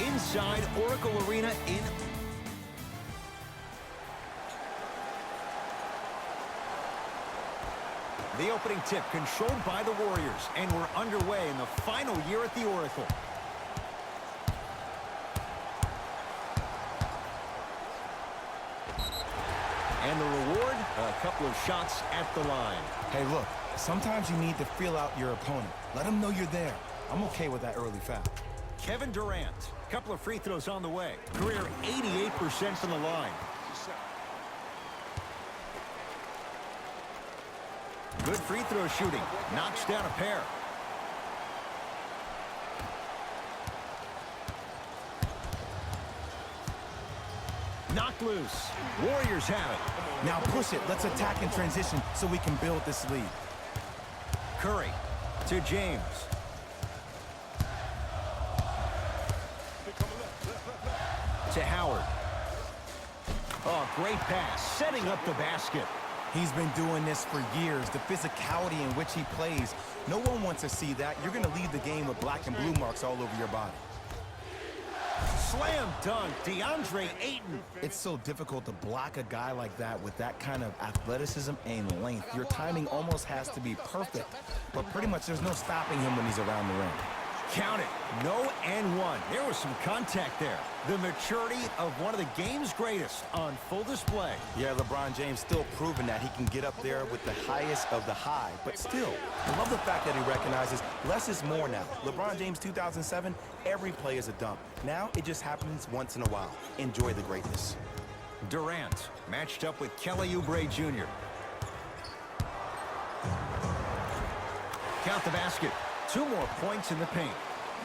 inside Oracle Arena in... The opening tip controlled by the Warriors, and we're underway in the final year at the Oracle. And the reward, a couple of shots at the line. Hey, look, sometimes you need to feel out your opponent. Let them know you're there. I'm okay with that early foul. Kevin Durant, a couple of free throws on the way. Career 88% from the line. Good free throw shooting. Knocks down a pair. Knocked loose. Warriors have it. Now push it. Let's attack in transition so we can build this lead. Curry to James. To Howard. Oh, great pass. Setting up the basket. He's been doing this for years. The physicality in which he plays. No one wants to see that. You're going to leave the game with black and blue marks all over your body. Slam dunk, DeAndre Ayton. It's so difficult to block a guy like that with that kind of athleticism and length. Your timing almost has to be perfect, but pretty much there's no stopping him when he's around the rim. Count it. No and one. There was some contact there. The maturity of one of the game's greatest on full display. Yeah, LeBron James still proving that he can get up there with the highest of the high. But still, I love the fact that he recognizes less is more now. LeBron James 2007, every play is a dunk. Now it just happens once in a while. Enjoy the greatness. Durant matched up with Kelly Oubre Jr. Count the basket. 2 more points in the paint.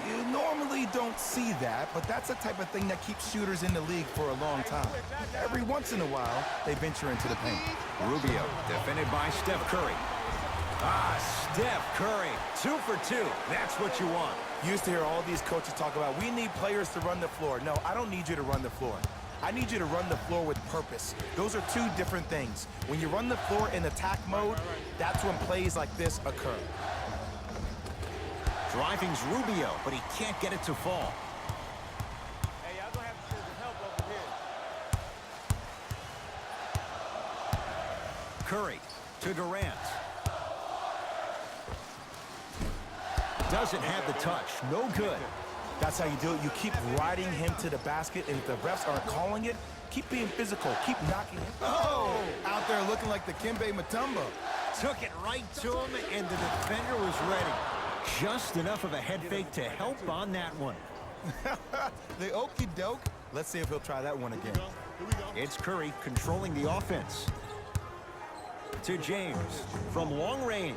You normally don't see that, but that's the type of thing that keeps shooters in the league for a long time. Every once in a while, they venture into the paint. Rubio, defended by Steph Curry. Steph Curry, 2 for 2. That's what you want. You used to hear all these coaches talk about, we need players to run the floor. No, I don't need you to run the floor. I need you to run the floor with purpose. Those are 2 different things. When you run the floor in attack mode, that's when plays like this occur. Driving's Rubio, but he can't get it to fall. Hey, y'all gonna have to send some help over here. Curry to Durant. Doesn't have the touch. No good. That's how you do it. You keep riding him to the basket, and if the refs aren't calling it, keep being physical. Keep knocking him. Oh! Out there looking like the Kimbe Mutombo. Took it right to him, and the defender was ready. Just enough of a head fake to help on that one. The okey doke. Let's see if he'll try that one again. It's Curry controlling the offense. To James from long range.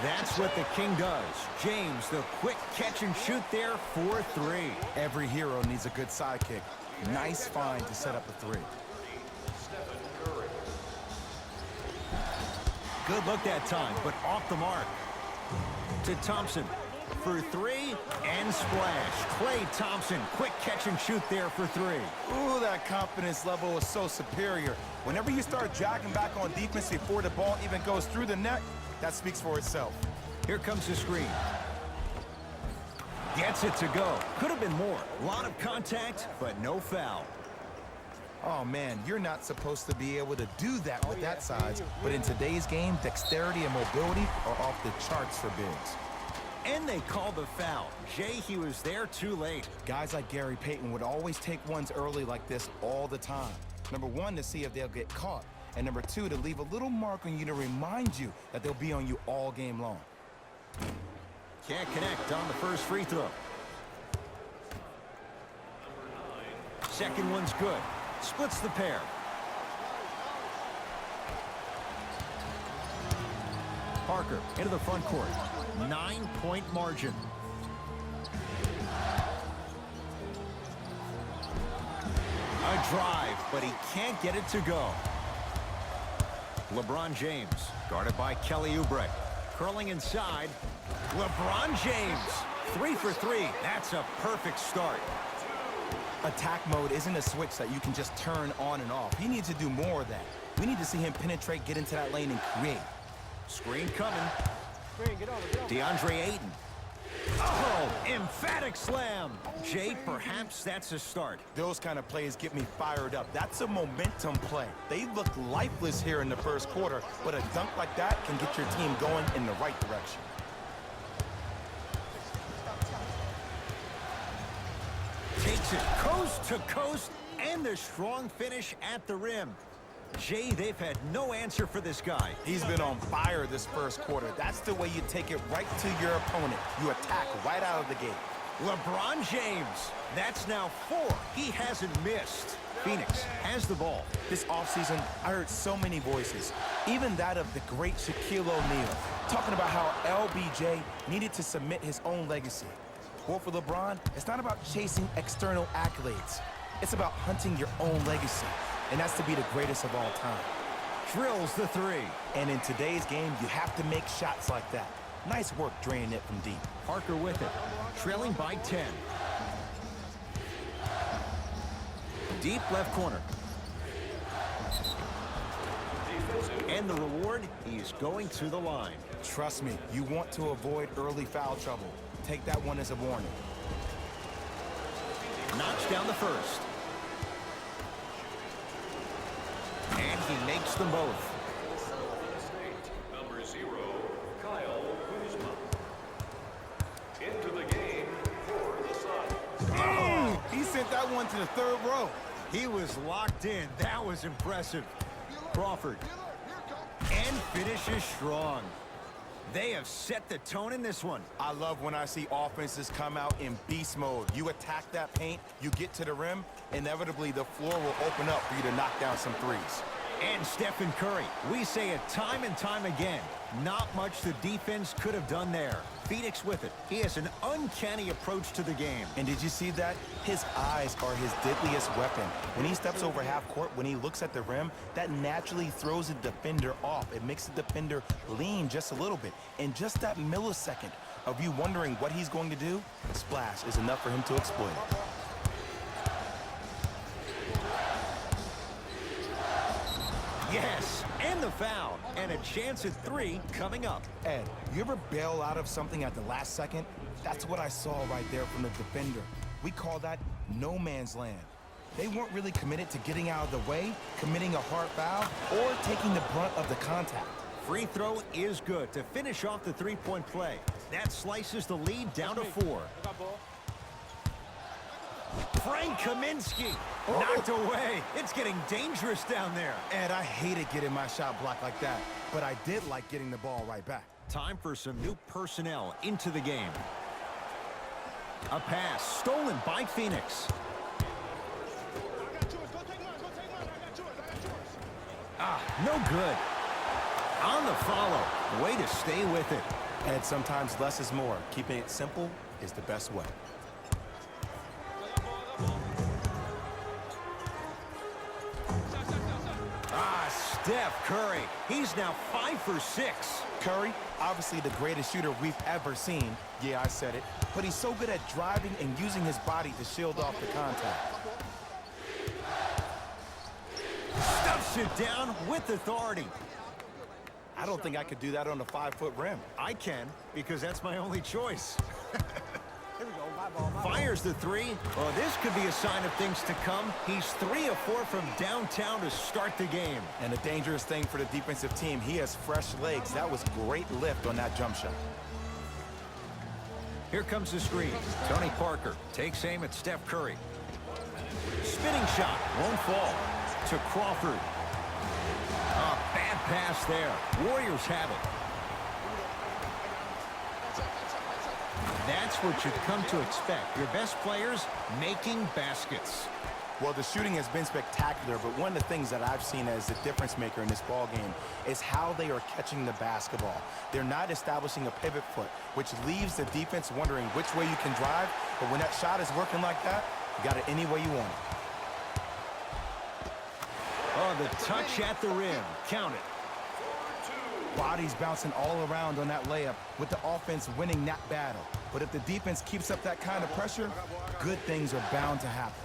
That's what the King does. James, the quick catch and shoot there for 3. Every hero needs a good sidekick. Nice find to set up a 3. Good look that time, but off the mark. To Thompson for 3 and splash. Klay Thompson, quick catch and shoot there for 3. Ooh, that confidence level is so superior. Whenever you start jogging back on defense before the ball even goes through the net, that speaks for itself. Here comes the screen. Gets it to go. Could have been more. A lot of contact, but no foul. Oh, man, you're not supposed to be able to do that with that size. But in today's game, dexterity and mobility are off the charts for bigs. And they call the foul. Jay, he was there too late. Guys like Gary Payton would always take ones early like this all the time. Number 1, to see if they'll get caught. And number 2, to leave a little mark on you to remind you that they'll be on you all game long. Can't connect on the first free throw. Second one's good. Splits the pair. Parker into the front court. 9-point margin. A drive, but he can't get it to go. LeBron James, guarded by Kelly Oubre. Curling inside. LeBron James, 3 for 3. That's a perfect start. Attack mode isn't a switch that you can just turn on and off. He needs to do more of that. We need to see him penetrate, get into that lane, and create. Screen coming. Screen, get over. DeAndre Ayton. Oh, emphatic slam. Jay, perhaps that's a start. Those kind of plays get me fired up. That's a momentum play. They looked lifeless here in the first quarter, but a dunk like that can get your team going in the right direction. Takes it coast to coast, and the strong finish at the rim. Jay, they've had no answer for this guy. He's been on fire this first quarter. That's the way you take it right to your opponent. You attack right out of the gate. LeBron James, that's now 4. He hasn't missed. Phoenix has the ball. This offseason, I heard so many voices, even that of the great Shaquille O'Neal, talking about how LBJ needed to submit his own legacy. Well, for LeBron, it's not about chasing external accolades. It's about hunting your own legacy, and that's to be the greatest of all time. Drills the 3. And in today's game, you have to make shots like that. Nice work draining it from deep. Parker with it, trailing by 10. Deep left corner. And the reward, he's going to the line. Trust me, you want to avoid early foul trouble. Take that one as a warning. Knocks down the first. And he makes them both. Number 0, Kyle Kuzma. Into the game for the Suns. Oh, he sent that one to the third row. He was locked in. That was impressive. Crawford. And finishes strong. They have set the tone in this one. I love when I see offenses come out in beast mode. You attack that paint, you get to the rim, inevitably the floor will open up for you to knock down some threes. And Stephen Curry. We say it time and time again. Not much the defense could have done there. Phoenix with it. He has an uncanny approach to the game. And did you see that? His eyes are his deadliest weapon. When he steps over half court, when he looks at the rim, that naturally throws the defender off. It makes the defender lean just a little bit. And just that millisecond of you wondering what he's going to do, splash is enough for him to exploit it. Yes, and the foul. And a chance at 3 coming up. Ed, you ever bail out of something at the last second? That's what I saw right there from the defender. We call that no man's land. They weren't really committed to getting out of the way, committing a hard foul, or taking the brunt of the contact. Free throw is good to finish off the three-point play. That slices the lead down to 4. Frank Kaminsky knocked away. It's getting dangerous down there. Ed, I hated getting my shot blocked like that, but I did like getting the ball right back. Time for some new personnel into the game. A pass stolen by Phoenix. No good. On the follow. Way to stay with it. Ed, sometimes less is more. Keeping it simple is the best way. Steph Curry. He's now 5 for 6. Curry, obviously the greatest shooter we've ever seen. Yeah, I said it. But he's so good at driving and using his body to shield off the contact. Stuffs it down with authority. I don't think I could do that on a 5-foot rim. I can, because that's my only choice. Here we go, my ball. Fires the 3. Well, this could be a sign of things to come. He's 3 of 4 from downtown to start the game. And a dangerous thing for the defensive team, he has fresh legs. That was great lift on that jump shot. Here comes the screen. Tony Parker takes aim at Steph Curry. Spinning shot, won't fall. To Crawford. A bad pass there. Warriors have it. That's what you've come to expect. Your best players making baskets. Well, the shooting has been spectacular, but one of the things that I've seen as a difference maker in this ball game is how they are catching the basketball. They're not establishing a pivot foot, which leaves the defense wondering which way you can drive, but when that shot is working like that, you got it any way you want it. Oh, the touch at the rim. Count it. Bodies bouncing all around on that layup with the offense winning that battle. But if the defense keeps up that kind of pressure, good things are bound to happen.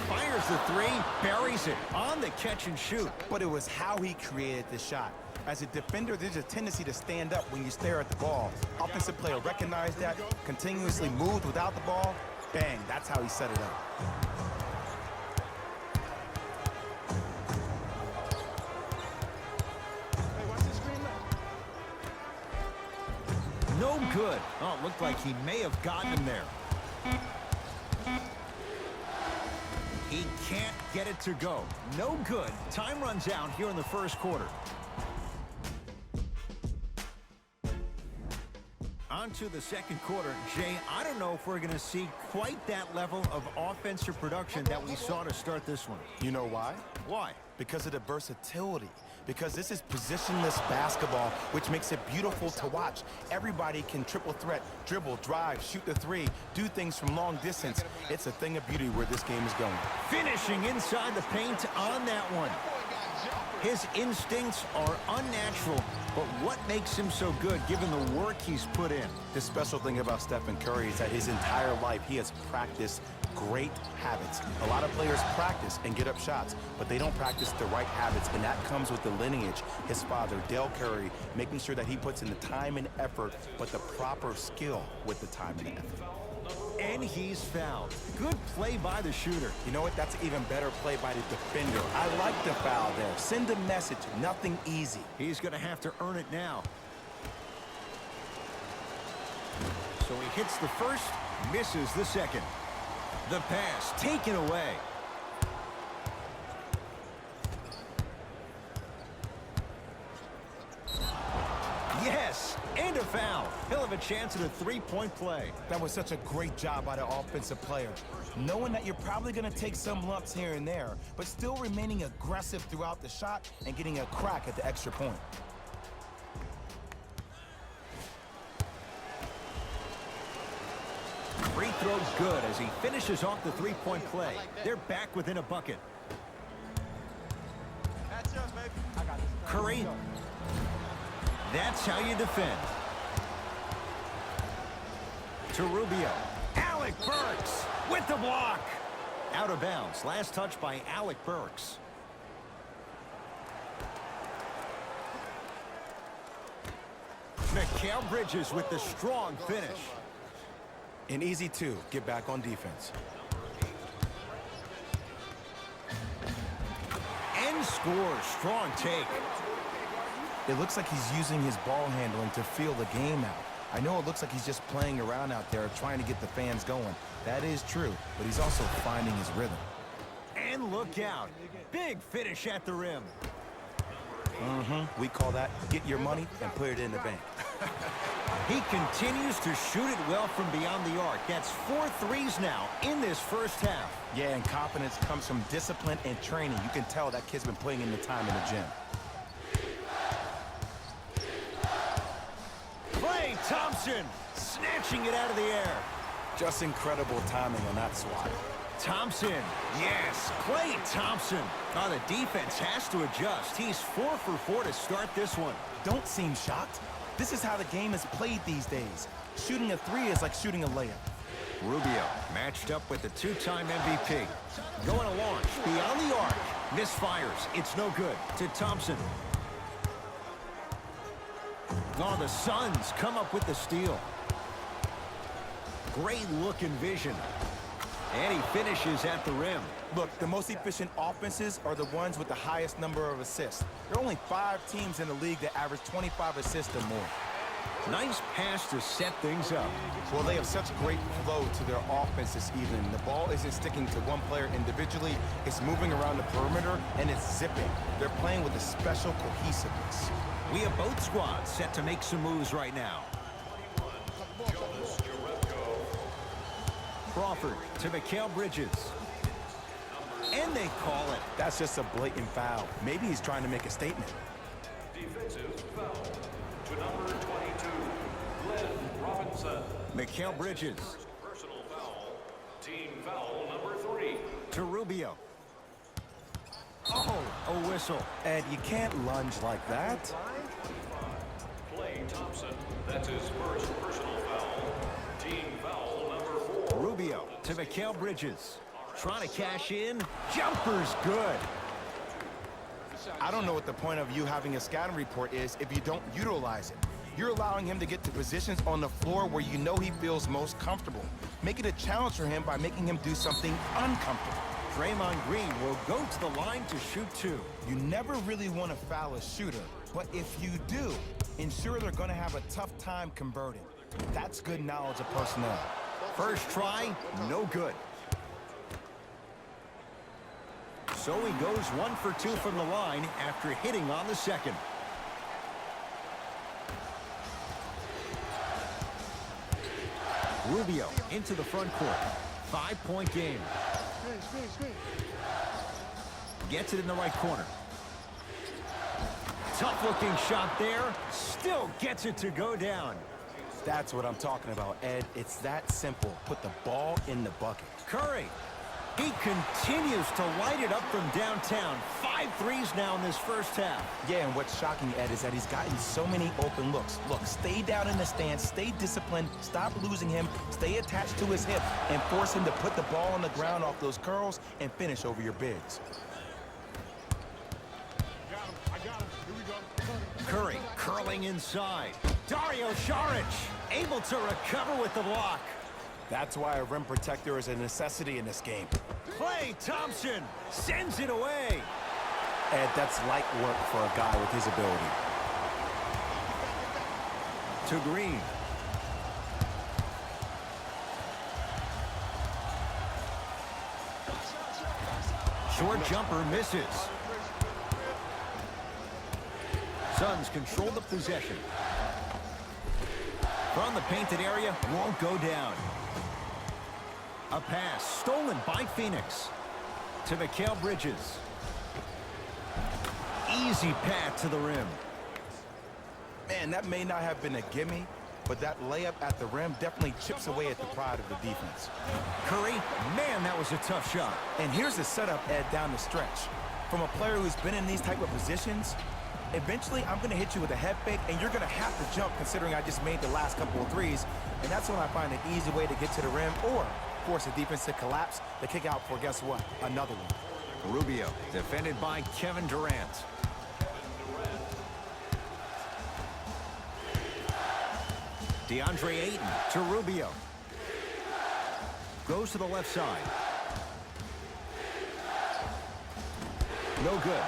Fires the 3, buries it on the catch and shoot. But it was how he created the shot. As a defender, there's a tendency to stand up when you stare at the ball. Offensive player recognized that, continuously moved without the ball. Bang, that's how he set it up. No good. Oh, it looked like he may have gotten him there. He can't get it to go. No good. Time runs out here in the first quarter. On to the second quarter. Jay, I don't know if we're going to see quite that level of offensive production that we saw to start this one. You know why? Why? Because of the versatility. Because this is positionless basketball, which makes it beautiful to watch. Everybody can triple threat, dribble, drive, shoot the three, do things from long distance. It's a thing of beauty where this game is going. Finishing inside the paint on that one. His instincts are unnatural, but what makes him so good given the work he's put in? The special thing about Stephen Curry is that his entire life he has practiced great habits. A lot of players practice and get up shots, but they don't practice the right habits, and that comes with the lineage. His father, Dale Curry, making sure that he puts in the time and effort, but the proper skill with the time and effort. And he's fouled. Good play by the shooter. You know what? That's an even better play by the defender. I like the foul there. Send a message. Nothing easy. He's going to have to earn it now. So he hits the first, misses the second. The pass taken away. Yes, and a foul. He'll have a chance at a three-point play. That was such a great job by the offensive player. Knowing that you're probably going to take some lumps here and there, but still remaining aggressive throughout the shot and getting a crack at the extra point. Free throw good as he finishes off the three-point play. They're back within a bucket. Curry. That's how you defend. To Rubio. Alec Burks with the block. Out of bounds. Last touch by Alec Burks. Mikal Bridges with the strong finish. An easy two. Get back on defense. And scores. Strong take. It looks like he's using his ball handling to feel the game out. I know it looks like he's just playing around out there trying to get the fans going. That is true, but he's also finding his rhythm. And look out. Big finish at the rim. We call that get your money and put it in the bank. He continues to shoot it well from beyond the arc. That's 4 threes now in this first half. Yeah, and confidence comes from discipline and training. You can tell that kid's been putting in the time in the gym. Klay Thompson snatching it out of the air. Just incredible timing on that swat. Thompson, yes, Klay Thompson. Oh, the defense has to adjust. He's 4 for 4 to start this one. Don't seem shocked. This is how the game is played these days. Shooting a three is like shooting a layup. Rubio matched up with the two-time MVP. Going to launch beyond the arc. Misfires. It's no good to Thompson. Oh, the Suns come up with the steal. Great look and vision. And he finishes at the rim. Look, the most efficient offenses are the ones with the highest number of assists. There are only 5 teams in the league that average 25 assists or more. Nice pass to set things up. Well, they have such great flow to their offense this evening. The ball isn't sticking to one player individually. It's moving around the perimeter, and it's zipping. They're playing with a special cohesiveness. We have both squads set to make some moves right now. Crawford to Mikal Bridges. And they call it. That's just a blatant foul. Maybe he's trying to make a statement. Defensive foul to number 22, Glenn Robinson. Mikal Bridges Personal foul, team foul number 3. to Rubio. Oh, a whistle. Ed, you can't lunge like that. Klay Thompson, that's his first personal foul. Team foul number 4. Rubio to Mikal Bridges. Trying to cash in. Jumper's good. I don't know what the point of you having a scouting report is if you don't utilize it. You're allowing him to get to positions on the floor where you know he feels most comfortable. Make it a challenge for him by making him do something uncomfortable. Draymond Green will go to the line to shoot 2. You never really want to foul a shooter, but if you do, ensure they're going to have a tough time converting. That's good knowledge of personnel. First try, no good. So he goes 1 for 2 from the line after hitting on the second. Rubio into the front court. 5-point game. Gets it in the right corner. Tough-looking shot there. Still gets it to go down. That's what I'm talking about, Ed. It's that simple. Put the ball in the bucket. Curry. He continues to light it up from downtown. 5 threes now in this first half. Yeah, and what's shocking, Ed, is that he's gotten so many open looks. Look, stay down in the stance, stay disciplined, stop losing him, stay attached to his hip, and force him to put the ball on the ground off those curls and finish over your bigs. I got him. Here we go. Curry curling inside. Dario Saric able to recover with the block. That's why a rim protector is a necessity in this game. Klay Thompson sends it away. Ed, that's light work for a guy with his ability. To Green. Short jumper misses. Suns control the possession. From the painted area, won't go down. A pass stolen by Phoenix. To Mikal Bridges. Easy path to the rim. Man, that may not have been a gimme, but that layup at the rim definitely chips away at the pride of the defense. Curry, man, that was a tough shot. And here's the setup, Ed, down the stretch. From a player who's been in these type of positions, eventually I'm going to hit you with a head fake, and you're going to have to jump considering I just made the last couple of threes. And that's when I find an easy way to get to the rim or force the defense to collapse to kick out for, guess what, another one. Rubio, defended by Kevin Durant. DeAndre Ayton to Rubio. Goes to the left side. No good.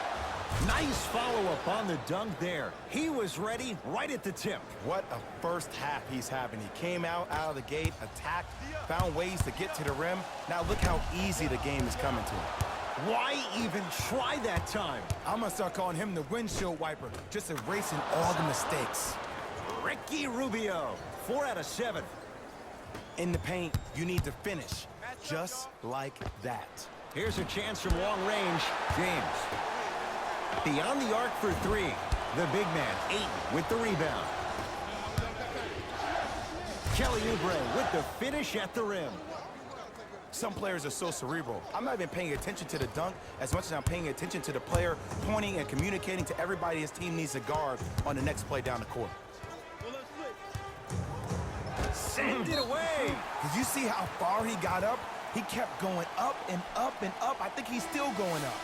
Nice follow-up on the dunk there. He was ready right at the tip. What a first half he's having. He came out of the gate, attacked, found ways to get to the rim. Now look how easy the game is coming to him. Why even try that time? I'm going to start calling him the windshield wiper, just erasing all the mistakes. Ricky Rubio, 4 out of 7. In the paint, you need to finish, just like that. Here's a chance from long range. James. Beyond the arc for 3. The big man, Ayton, with the rebound. Kelly Oubre with the finish at the rim. Some players are so cerebral. I'm not even paying attention to the dunk as much as I'm paying attention to the player pointing and communicating to everybody his team needs to guard on the next play down the court. Send it away. Did you see how far he got up? He kept going up and up and up. I think he's still going up.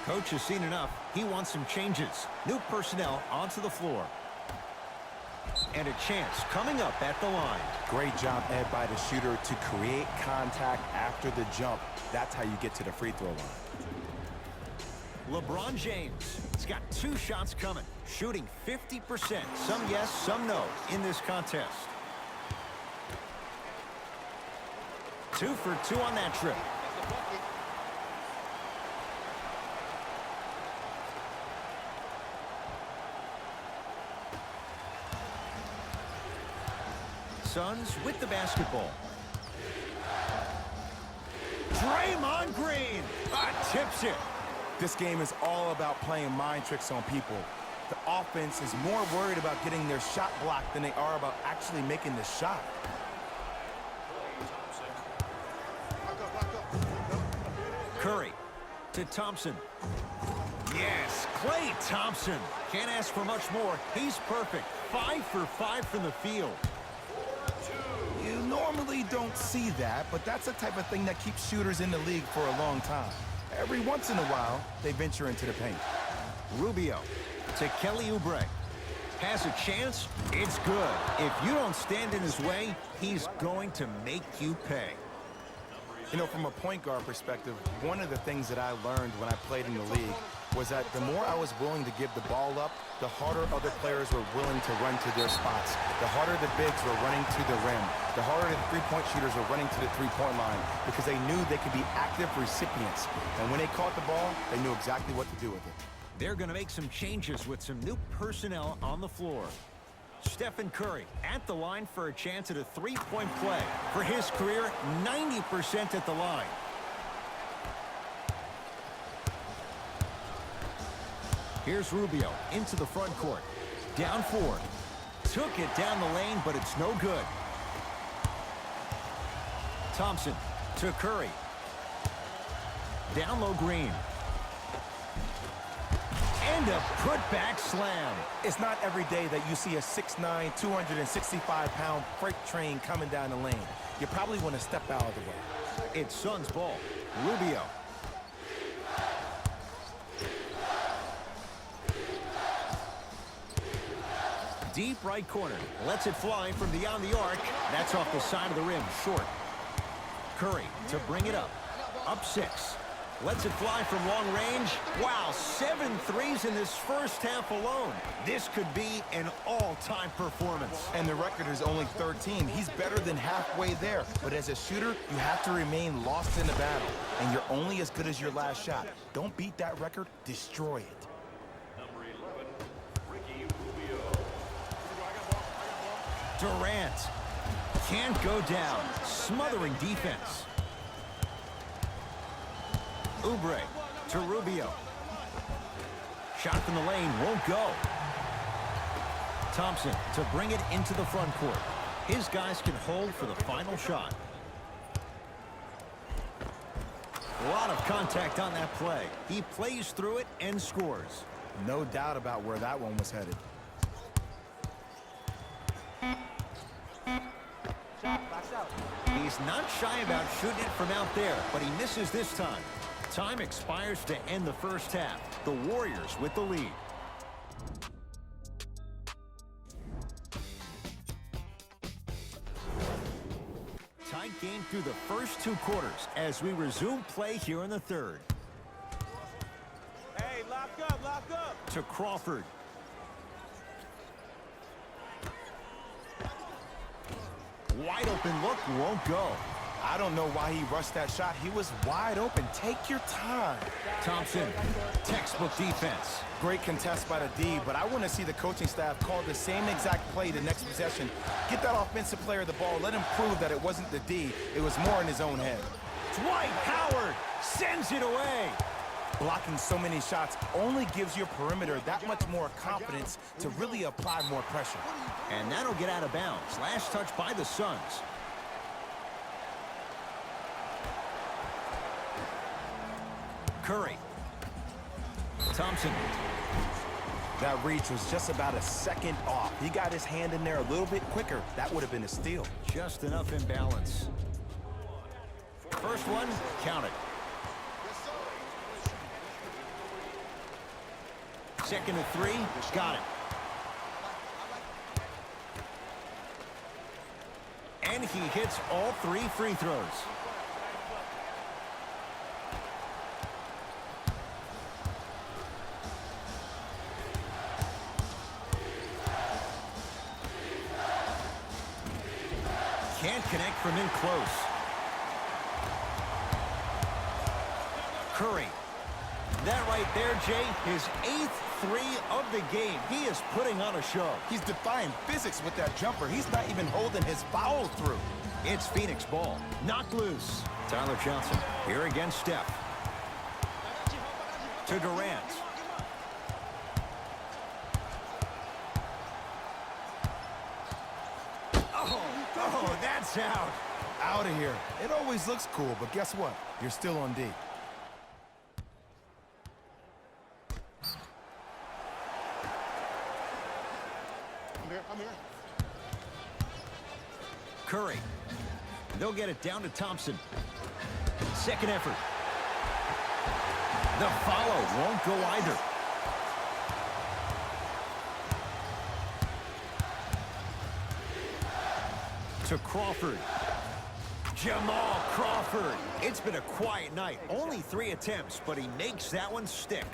Coach has seen enough. He wants some changes. New personnel onto the floor. And a chance coming up at the line. Great job, Ed, by the shooter to create contact after the jump. That's how you get to the free throw line. LeBron James has got 2 shots coming, shooting 50%. Some yes, some no in this contest. 2 for 2 on that trip. Suns with the basketball. Draymond Green tips it. This game is all about playing mind tricks on people. The offense is more worried about getting their shot blocked than they are about actually making the shot. Curry to Thompson. Yes, Klay Thompson. Can't ask for much more. He's perfect. 5 for 5 from the field. You normally don't see that, but that's the type of thing that keeps shooters in the league for a long time. Every once in a while, they venture into the paint. Rubio to Kelly Oubre. Has a chance. It's good. If you don't stand in his way, he's going to make you pay. You know, from a point guard perspective, one of the things that I learned when I played in the league was that the more I was willing to give the ball up, the harder other players were willing to run to their spots. The harder the bigs were running to the rim. The harder the three-point shooters were running to the three-point line because they knew they could be active recipients. And when they caught the ball, they knew exactly what to do with it. They're going to make some changes with some new personnel on the floor. Stephen Curry at the line for a chance at a three-point play. For his career, 90% at the line. Here's Rubio into the front court. Down 4. Took it down the lane, but it's no good. Thompson to Curry. Down low, Green. And a putback slam. It's not every day that you see a 6'9", 265-pound freight train coming down the lane. You probably want to step out of the way. It's Suns ball. Rubio. Deep right corner. Lets it fly from beyond the arc. That's off the side of the rim. Short. Curry to bring it up. Up 6. Lets it fly from long range. Wow, 7 threes in this first half alone. This could be an all-time performance. And the record is only 13. He's better than halfway there. But as a shooter, you have to remain lost in the battle. And you're only as good as your last shot. Don't beat that record, destroy it. Number 11, Ricky Rubio. Durant can't go down. Smothering defense. Oubre to Rubio. Shot from the lane won't go. Thompson to bring it into the front court. His guys can hold for the final shot. A lot of contact on that play. He plays through it and scores. No doubt about where that one was headed. He's not shy about shooting it from out there, but he misses this time. Time expires to end the first half. The Warriors with the lead. Tight game through the first 2 quarters as we resume play here in the third. Hey, lock up, lock up. To Crawford. Wide open look won't go. I don't know why he rushed that shot. He was wide open. Take your time. Thompson, textbook defense. Great contest by the D, but I want to see the coaching staff call the same exact play the next possession. Get that offensive player the ball. Let him prove that it wasn't the D. It was more in his own head. Dwight Howard sends it away. Blocking so many shots only gives your perimeter that much more confidence to really apply more pressure. And that'll get out of bounds. Last touch by the Suns. Curry. Thompson. That reach was just about a second off. He got his hand in there a little bit quicker. That would have been a steal. Just enough imbalance. First one, count it. Second to 3, got it. And he hits all 3 free throws. Can't connect from in close. Curry. That right there, Jay, his 8th 3 of the game. He is putting on a show. He's defying physics with that jumper. He's not even holding his foul through. It's Phoenix ball. Knocked loose. Tyler Johnson here against Steph. To Durant. Oh, that's out. Out of here. It always looks cool, but guess what? You're still on D. I'm here. Curry. They'll get it down to Thompson. Second effort. The follow won't go either. To Crawford. Jamal Crawford. It's been a quiet night. Only 3 attempts, but he makes that one stick.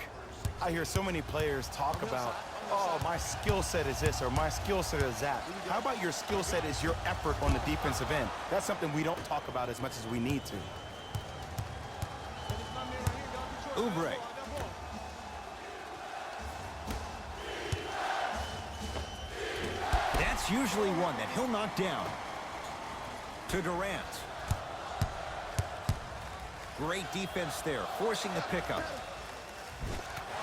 I hear so many players talk about, oh, my skill set is this or my skill set is that. How about your skill set is your effort on the defensive end? That's something we don't talk about as much as we need to. Oubre. That's usually one that he'll knock down. To Durant. Great defense there, forcing the pickup.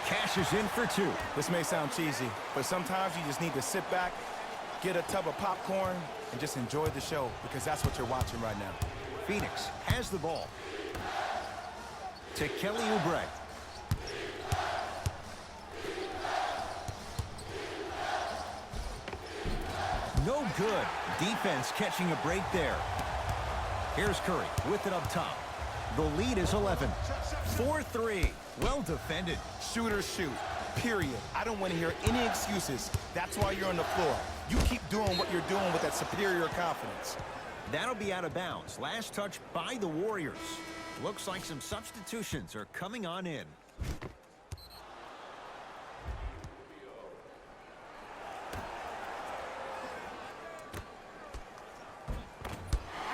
Cashes in for 2. This may sound cheesy, but sometimes you just need to sit back, get a tub of popcorn, and just enjoy the show, because that's what you're watching right now. Phoenix has the ball. To Kelly Oubre. No good. Defense catching a break there. Here's Curry with it up top. The lead is 11. 4-3. Well defended. Shooters shoot, period. I don't want to hear any excuses. That's why you're on the floor. You keep doing what you're doing with that superior confidence. That'll be out of bounds. Last touch by the Warriors. Looks like some substitutions are coming on in.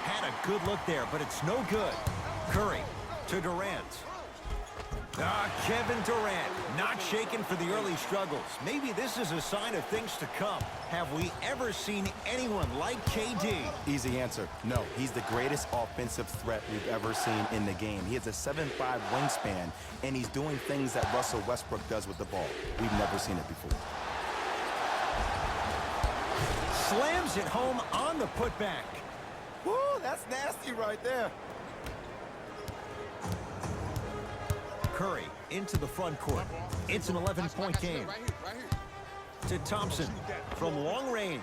Had a good look there, but it's no good. Curry to Durant. Kevin Durant not shaken for the early struggles. Maybe this is a sign of things to come. Have we ever seen anyone like KD? Easy answer. No, he's the greatest offensive threat we've ever seen in the game. He has a 7'5" wingspan, and he's doing things that Russell Westbrook does with the ball. We've never seen it before. Slams it home on the putback. Woo, that's nasty right there. Curry into the front court. It's an 11-point game. Right here. To Thompson from long range.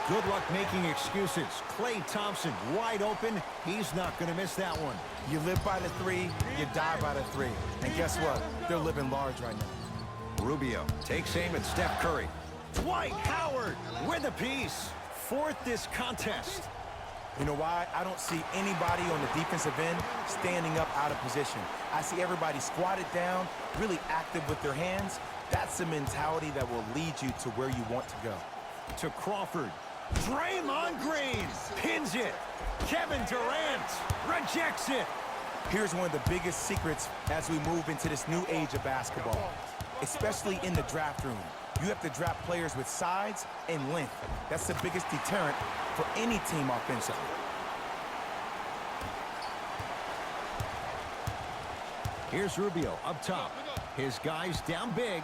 Good luck making excuses. Klay Thompson wide open. He's not going to miss that one. You live by the 3, you die by the 3. And guess what? They're living large right now. Rubio takes aim at Steph Curry. Dwight Howard with a piece. 4th this contest. You know why? I don't see anybody on the defensive end standing up out of position. I see everybody squatted down, really active with their hands. That's the mentality that will lead you to where you want to go. To Crawford. Draymond Green pins it. Kevin Durant rejects it. Here's one of the biggest secrets as we move into this new age of basketball, especially in the draft room. You have to draft players with size and length. That's the biggest deterrent for any team offensively. Here's Rubio up top. His guys down big.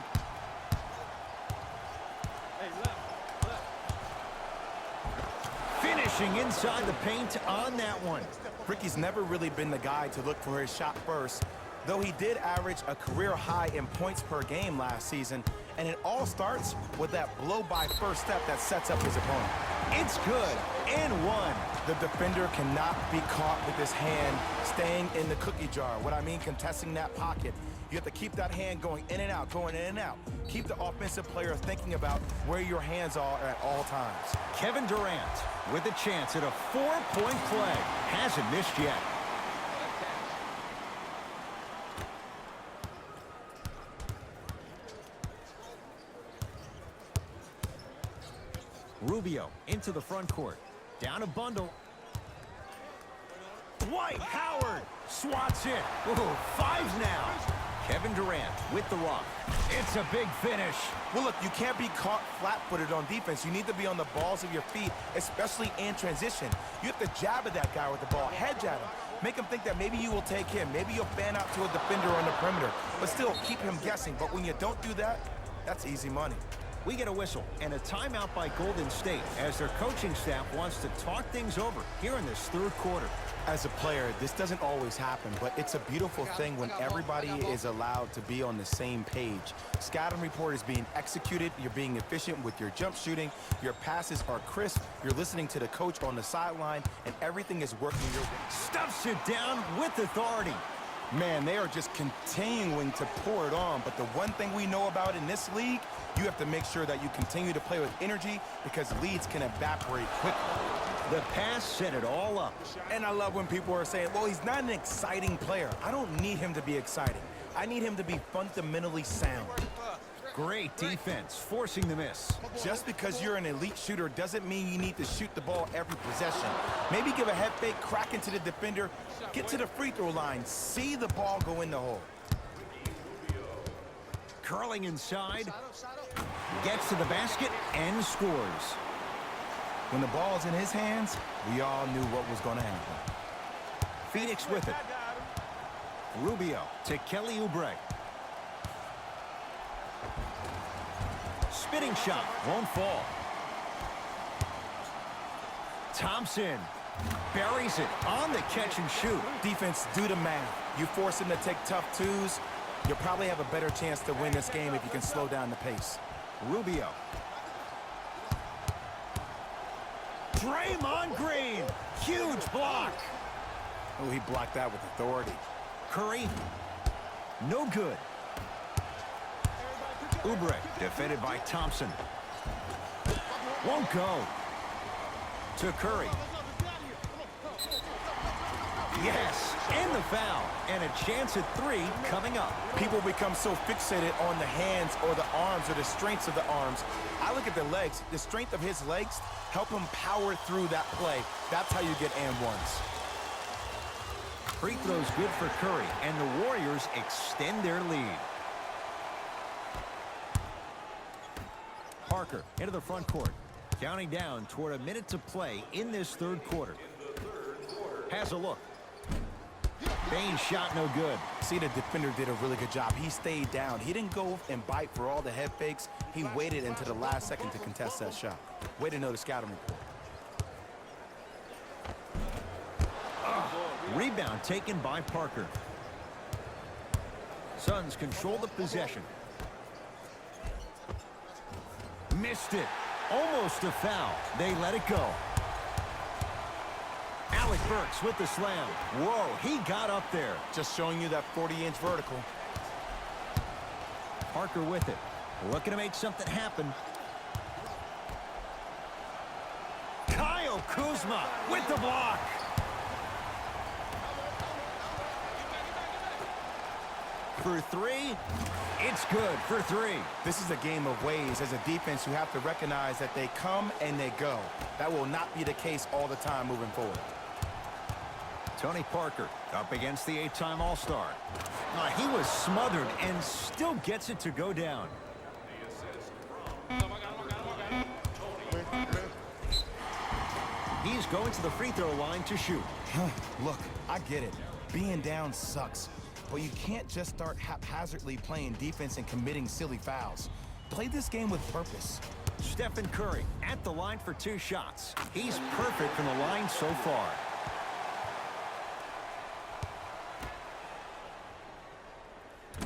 Finishing inside the paint on that one. Ricky's never really been the guy to look for his shot first, though he did average a career high in points per game last season, and it all starts with that blow-by first step that sets up his opponent. It's good, and 1. The defender cannot be caught with his hand staying in the cookie jar. What I mean, contesting that pocket. You have to keep that hand going in and out, going in and out. Keep the offensive player thinking about where your hands are at all times. Kevin Durant with a chance at a 4-point play. Hasn't missed yet. Rubio into the front court. Down a bundle. Dwight Howard swats it. Ooh, 5 now. Kevin Durant with the rock. It's a big finish. Well, look, you can't be caught flat-footed on defense. You need to be on the balls of your feet, especially in transition. You have to jab at that guy with the ball, head jab him. Make him think that maybe you will take him. Maybe you'll fan out to a defender on the perimeter. But still, keep him guessing. But when you don't do that, that's easy money. We get a whistle and a timeout by Golden State as their coaching staff wants to talk things over here in this 3rd quarter. As a player, this doesn't always happen, but it's a beautiful thing when everybody is allowed to be on the same page. Scouting report is being executed, you're being efficient with your jump shooting, your passes are crisp, you're listening to the coach on the sideline, and everything is working your way. Stuffs it down with authority. Man, they are just continuing to pour it on, but the one thing we know about in this league, you have to make sure that you continue to play with energy because leads can evaporate quickly. The pass set it all up. And I love when people are saying, well, he's not an exciting player. I don't need him to be exciting. I need him to be fundamentally sound. Great defense, forcing the miss. Just because you're an elite shooter doesn't mean you need to shoot the ball every possession. Maybe give a head fake, crack into the defender, get to the free throw line, see the ball go in the hole. Curling inside, gets to the basket and scores. When the ball's in his hands, we all knew what was going to happen. Phoenix with it. Rubio to Kelly Oubre. Spinning shot, won't fall. Thompson buries it on the catch and shoot. Defense, do the math. You force him to take tough twos, you'll probably have a better chance to win this game if you can slow down the pace. Rubio. Draymond Green, huge block. Oh, he blocked that with authority. Curry, no good. Oubre, defended by Thompson. Won't go. To Curry. Yes, and the foul. And a chance at three coming up. People become so fixated on the hands or the arms or the strengths of the arms. I look at the legs. The strength of his legs help him power through that play. That's how you get and ones. Free throws good for Curry, and the Warriors extend their lead. Parker into the front court. Counting down toward a minute to play in this third quarter. Has a look. Bain shot no good. See, the defender did a really good job. He stayed down. He didn't go and bite for all the head fakes. He waited until the last second to contest that shot. Way to know the scouting report. Rebound taken by Parker. Suns control the possession. Missed it. Almost a foul. They let it go. Alec Burks with the slam. Whoa, he got up there. Just showing you that 40-inch vertical. Parker with it. Looking to make something happen. Kyle Kuzma with the block. For three, it's good for three. This is a game of ways. As a defense, you have to recognize that they come and they go. That will not be the case all the time moving forward. Tony Parker up against the eight-time All-Star. He was smothered and still gets it to go down. He's going to the free throw line to shoot. Look, I get it. Being down sucks. But you can't just start haphazardly playing defense and committing silly fouls. Play this game with purpose. Stephen Curry at the line for two shots. He's perfect from the line so far.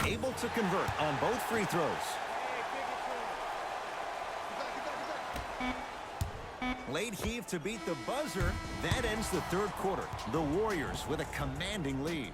Able to convert on both free throws. Late heave to beat the buzzer. That ends the third quarter. The Warriors with a commanding lead.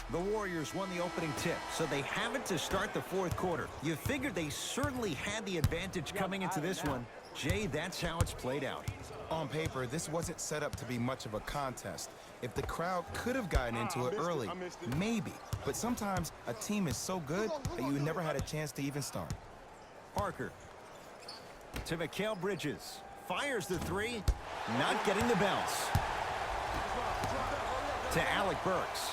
The Warriors won the opening tip, so they have it to start the fourth quarter. You figured they certainly had the advantage coming into this one. Jay, that's how it's played out. On paper, this wasn't set up to be much of a contest. If the crowd could have gotten into it early, maybe. But sometimes a team is so good that you never had a chance to even start. Parker to Mikal Bridges. Fires the three, not getting the bounce. To Alec Burks.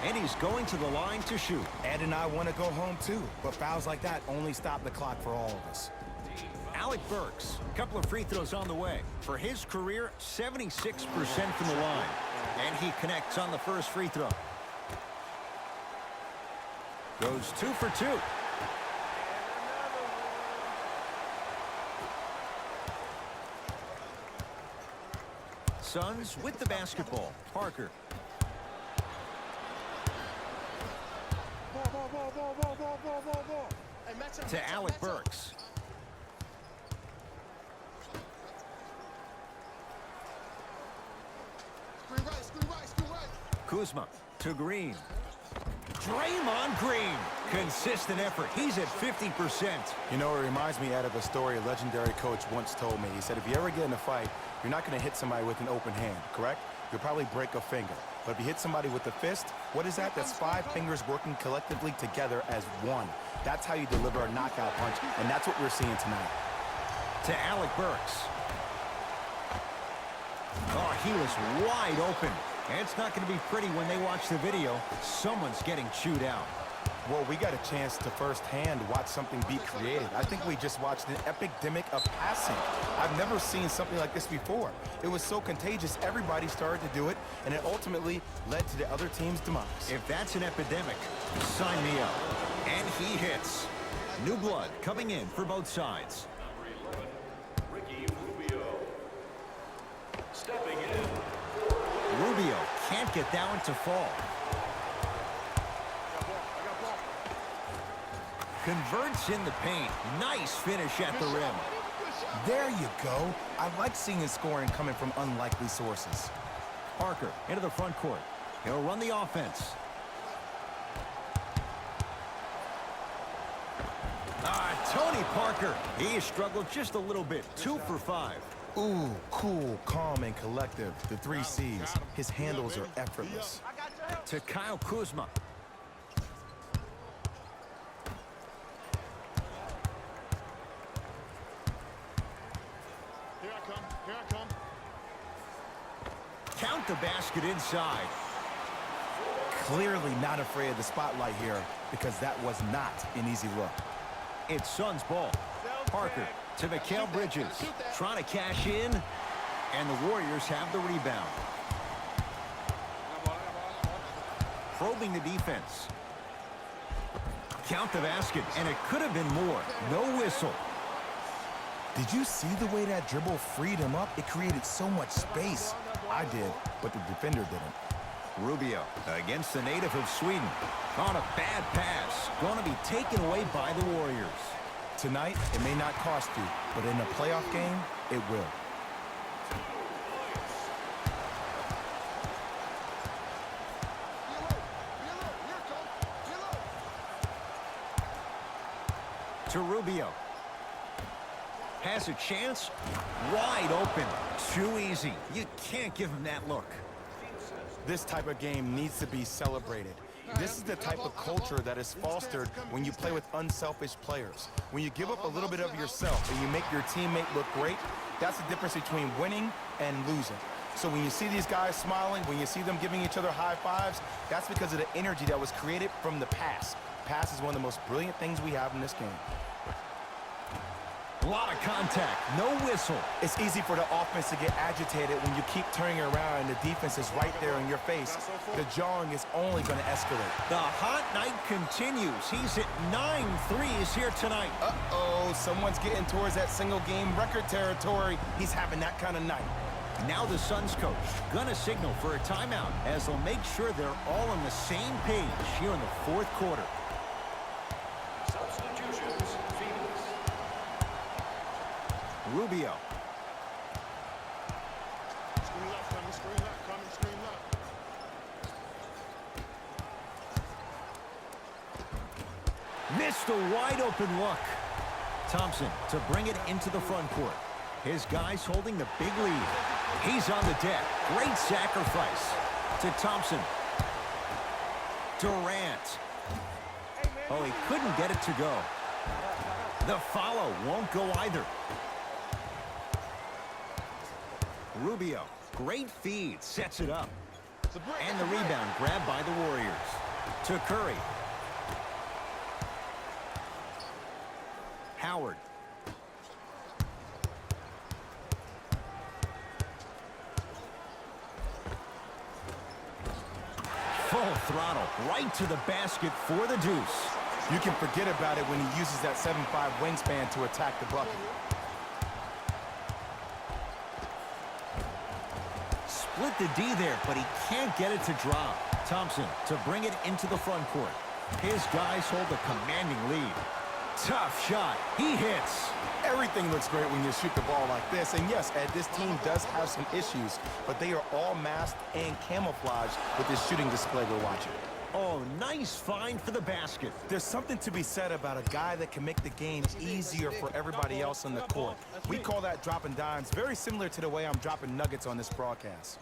And he's going to the line to shoot. Ed and I want to go home too, but fouls like that only stop the clock for all of us. Alec Burks, a couple of free throws on the way. For his career, 76% from the line. And he connects on the first free throw. Goes 2 for 2. Suns with the basketball. Parker. To Alec Burks. Kuzma to Green. Draymond Green. Consistent effort. He's at 50%. You know, it reminds me, Ed, of a story a legendary coach once told me. He said, if you ever get in a fight, you're not going to hit somebody with an open hand, correct? You'll probably break a finger. But if you hit somebody with a fist, what is that? That's 5 fingers working collectively together as one. That's how you deliver a knockout punch, and that's what we're seeing tonight. To Alec Burks. Oh, he was wide open. And it's not going to be pretty when they watch the video. Someone's getting chewed out. Well, we got a chance to firsthand watch something be created. I think we just watched an epidemic of passing. I've never seen something like this before. It was so contagious, everybody started to do it, and it ultimately led to the other team's demise. If that's an epidemic, sign me up. And he hits. New blood coming in for both sides. Number 11, Ricky Rubio. Stepping in. Rubio can't get that one to fall. Converts in the paint. Nice finish at the rim. There you go. I like seeing his scoring coming from unlikely sources. Parker into the front court. He'll run the offense. Tony Parker. He has struggled just a little bit. 2 for 5. Ooh, cool, calm, and collective. The 3 C's. His handles are effortless. To Kyle Kuzma. Here I come. Here I come. Count the basket inside. Clearly not afraid of the spotlight here, because that was not an easy look. It's Suns ball. Parker to Mikal Bridges. Trying to cash in. And the Warriors have the rebound. Probing the defense. Count the basket, and it could have been more. No whistle. Did you see the way that dribble freed him up? It created so much space. I did, but the defender didn't. Rubio against the native of Sweden. On a bad pass. Going to be taken away by the Warriors. Tonight, it may not cost you, but in a playoff game, it will. To Rubio. Has a chance. Wide open. Too easy. You can't give him that look. This type of game needs to be celebrated. This is the type of culture that is fostered when you play with unselfish players. When you give up a little bit of yourself and you make your teammate look great, that's the difference between winning and losing. So when you see these guys smiling, when you see them giving each other high fives, that's because of the energy that was created from the pass. Pass is one of the most brilliant things we have in this game. A lot of contact. No whistle. It's easy for the offense to get agitated when you keep turning around and the defense is right there in your face. The jawing is only going to escalate. The hot night continues. He's hit 9 threes here tonight. Uh-oh, someone's getting towards that single-game record territory. He's having that kind of night. Now the Suns coach gonna signal for a timeout as they'll make sure they're all on the same page here in the 4th quarter. Substitutions, Phoenix. Rubio. Screen left, coming, screen left, coming, screen left. Missed a wide open look. Thompson to bring it into the front court. His guys holding the big lead. He's on the deck. Great sacrifice. To Thompson. Durant. Oh, he couldn't get it to go. The follow won't go either. Rubio. Great feed. Sets it up. And the rebound grabbed by the Warriors. To Curry. Howard. Full throttle right to the basket for the deuce. You can forget about it when he uses that 7'5" wingspan to attack the bucket. Split the D there, but he can't get it to drop. Thompson to bring it into the front court. His guys hold a commanding lead. Tough shot. He hits. Everything looks great when you shoot the ball like this. And yes, Ed, this team does have some issues, but they are all masked and camouflaged with this shooting display we're watching. Oh, nice find for the basket. There's something to be said about a guy that can make the game easier for everybody else on the court. We call that dropping dimes, very similar to the way I'm dropping nuggets on this broadcast.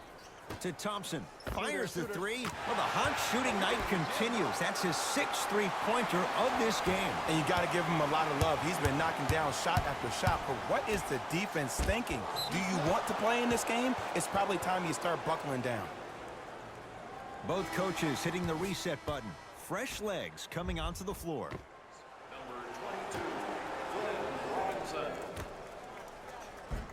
To Thompson, fires the three. Well, the hot shooting night continues. That's his 6th three-pointer of this game. And you got to give him a lot of love. He's been knocking down shot after shot. But what is the defense thinking? Do you want to play in this game? It's probably time you start buckling down. Both coaches hitting the reset button. Fresh legs coming onto the floor. Number 22, Glenn Robinson.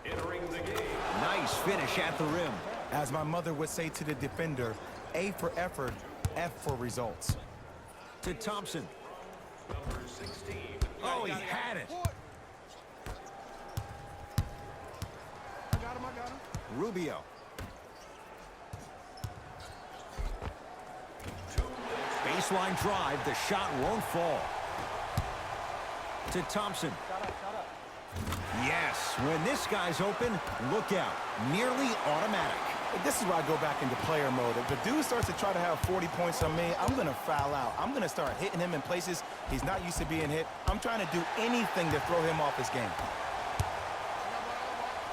Entering the game. Nice finish at the rim. As my mother would say to the defender, A for effort, F for results. To Thompson. Number 16. Oh, he had it. I got him. Rubio. Baseline drive. The shot won't fall. To Thompson. Yes, when this guy's open, look out. Nearly automatic. This is where I go back into player mode. If the dude starts to try to have 40 points on me, I'm going to foul out. I'm going to start hitting him in places he's not used to being hit. I'm trying to do anything to throw him off his game.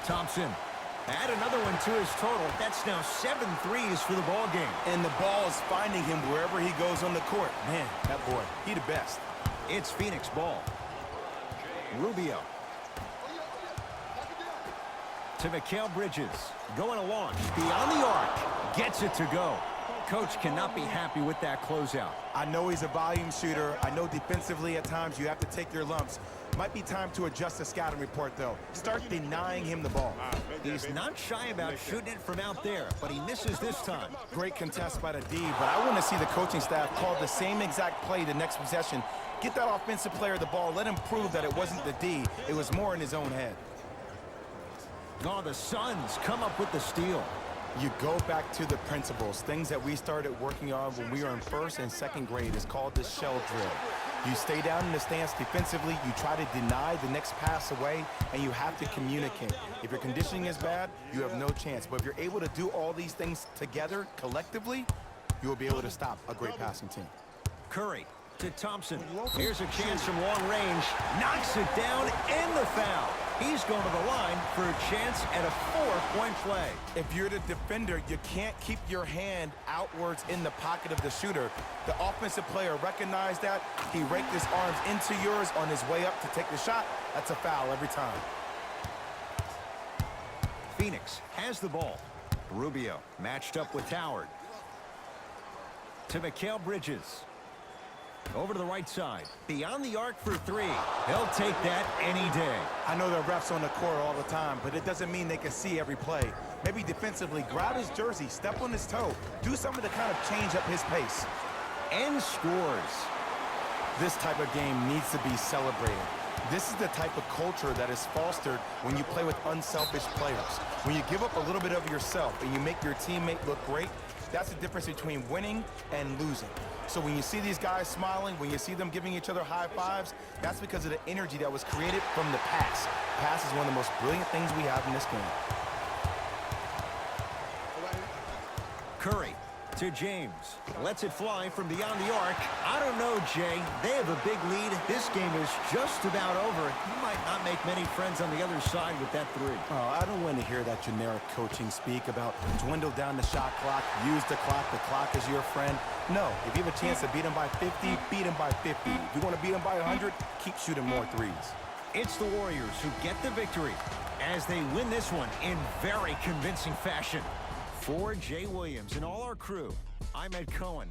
Thompson. Add another one to his total. That's now 7 threes for the ball game. And the ball is finding him wherever he goes on the court. Man, that boy, he the best. It's Phoenix ball. Rubio. To Mikal Bridges. Going to launch. Beyond the arc. Gets it to go. Coach cannot be happy with that closeout. I know he's a volume shooter. I know defensively at times you have to take your lumps. Might be time to adjust the scouting report, though. Start denying him the ball. He's not shy about shooting it from out there, but he misses this time. Great contest by the D, but I want to see the coaching staff call the same exact play the next possession. Get that offensive player the ball. Let him prove that it wasn't the D. It was more in his own head. Oh, the Suns come up with the steal. You go back to the principles, things that we started working on when we were in 1st and 2nd grade. It's called the shell drill. You stay down in the stance defensively, you try to deny the next pass away, and you have to communicate. If your conditioning is bad, you have no chance. But if you're able to do all these things together, collectively, you will be able to stop a great passing team. Curry to Thompson. Here's a chance from long range. Knocks it down in the foul. He's going to the line for a chance at a 4-point play. If you're the defender, you can't keep your hand outwards in the pocket of the shooter. The offensive player recognized that. He raked his arms into yours on his way up to take the shot. That's a foul every time. Phoenix has the ball. Rubio matched up with Howard. To Mikal Bridges. Over to the right side. Beyond the arc for 3. He'll take that any day. I know there are refs on the court all the time, but it doesn't mean they can see every play. Maybe defensively, grab his jersey, step on his toe, do something to kind of change up his pace. And scores. This type of game needs to be celebrated. This is the type of culture that is fostered when you play with unselfish players. When you give up a little bit of yourself and you make your teammate look great, that's the difference between winning and losing. So when you see these guys smiling, when you see them giving each other high fives, that's because of the energy that was created from the pass. Pass is one of the most brilliant things we have in this game. Curry to James. Lets it fly from beyond the arc. I don't know, Jay. They have a big lead. This game is just about over. You might not make many friends on the other side with that 3. Oh, I don't want to hear that generic coaching speak about dwindle down the shot clock, use the clock is your friend. No, if you have a chance to beat them by 50, beat them by 50. If you want to beat them by 100, keep shooting more threes. It's the Warriors who get the victory as they win this one in very convincing fashion. For Jay Williams and all our crew, I'm Ed Cohen.